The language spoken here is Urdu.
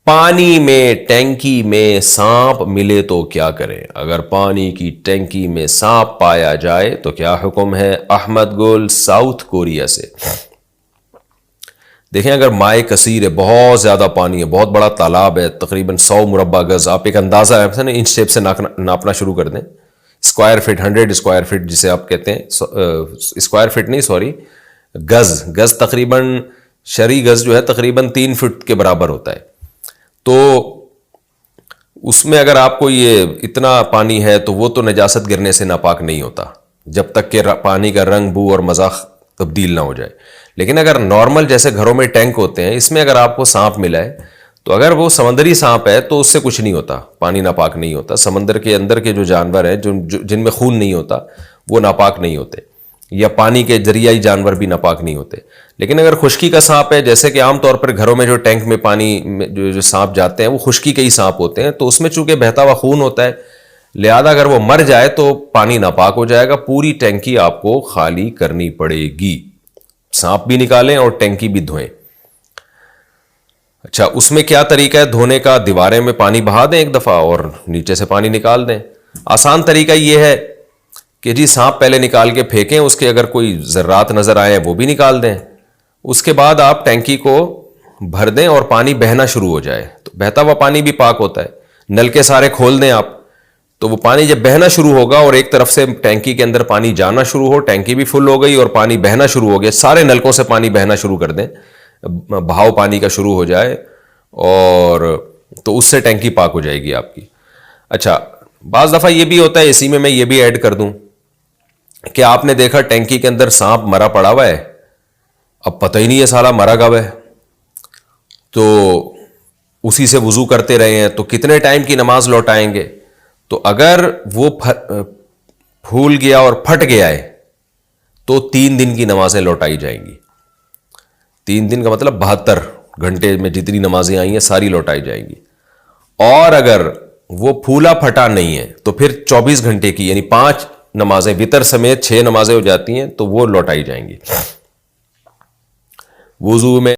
پانی میں ٹینکی میں سانپ ملے تو کیا کریں؟ اگر پانی کی ٹینکی میں سانپ پایا جائے تو کیا حکم ہے؟ احمد گل ساؤتھ کوریا سے۔ دیکھیں، اگر مائع کثیر ہے، بہت زیادہ پانی ہے، بہت بڑا تالاب ہے، تقریباً 100 مربع گز، آپ ایک اندازہ ہے نا انچ ٹیپ سے ناپنا شروع کر دیں، اسکوائر فٹ، 100 اسکوائر فٹ جسے آپ کہتے ہیں، اسکوائر فٹ نہیں سوری، گز تقریباً، شرعی گز جو ہے تقریباً 3 فٹ کے برابر ہوتا ہے۔ تو اس میں اگر آپ کو یہ اتنا پانی ہے تو وہ تو نجاست گرنے سے ناپاک نہیں ہوتا جب تک کہ پانی کا رنگ، بو اور مذاق تبدیل نہ ہو جائے۔ لیکن اگر نارمل جیسے گھروں میں ٹینک ہوتے ہیں، اس میں اگر آپ کو سانپ ملا ہے تو اگر وہ سمندری سانپ ہے تو اس سے کچھ نہیں ہوتا، پانی ناپاک نہیں ہوتا۔ سمندر کے اندر کے جو جانور ہیں جن میں خون نہیں ہوتا وہ ناپاک نہیں ہوتے، یا پانی کے ذریعی جانور بھی ناپاک نہیں ہوتے۔ لیکن اگر خشکی کا سانپ ہے، جیسے کہ عام طور پر گھروں میں جو ٹینک میں پانی جو سانپ جاتے ہیں وہ خشکی کے ہی سانپ ہوتے ہیں، تو اس میں چونکہ بہتا ہوا خون ہوتا ہے، لہذا اگر وہ مر جائے تو پانی ناپاک ہو جائے گا، پوری ٹینکی آپ کو خالی کرنی پڑے گی، سانپ بھی نکالیں اور ٹینکی بھی دھوئیں۔ اچھا، اس میں کیا طریقہ ہے دھونے کا؟ دیواریں میں پانی بہا دیں ایک دفعہ اور نیچے سے پانی نکال دیں۔ آسان طریقہ یہ ہے کہ جی سانپ پہلے نکال کے پھینکیں، اس کے اگر کوئی ذرات نظر آئے وہ بھی نکال دیں، اس کے بعد آپ ٹینکی کو بھر دیں اور پانی بہنا شروع ہو جائے، تو بہتا ہوا پانی بھی پاک ہوتا ہے۔ نل کے سارے کھول دیں آپ، تو وہ پانی جب بہنا شروع ہوگا اور ایک طرف سے ٹینکی کے اندر پانی جانا شروع ہو، ٹینکی بھی فل ہو گئی اور پانی بہنا شروع ہو گیا، سارے نلکوں سے پانی بہنا شروع کر دیں، بہاؤ پانی کا شروع ہو جائے، اور تو اس سے ٹینکی پاک ہو جائے گی آپ کی۔ اچھا، بعض دفعہ یہ بھی ہوتا ہے، اسی میں یہ بھی ایڈ کر دوں کہ آپ نے دیکھا ٹینکی کے اندر سانپ مرا پڑا ہوا ہے، اب پتہ ہی نہیں ہے سالا مرا کب ہے، تو اسی سے وضو کرتے رہے ہیں، تو کتنے ٹائم کی نماز لوٹائیں گے؟ تو اگر وہ پھول گیا اور پھٹ گیا ہے تو 3 دن کی نمازیں لوٹائی جائیں گی۔ 3 دن کا مطلب 72 گھنٹے میں جتنی نمازیں آئی ہیں ساری لوٹائی جائیں گی۔ اور اگر وہ پھولا پھٹا نہیں ہے تو پھر 24 گھنٹے کی، یعنی 5 نمازیں وتر سمیت 6 نمازیں ہو جاتی ہیں، تو وہ لوٹائی جائیں گی۔ وضو میں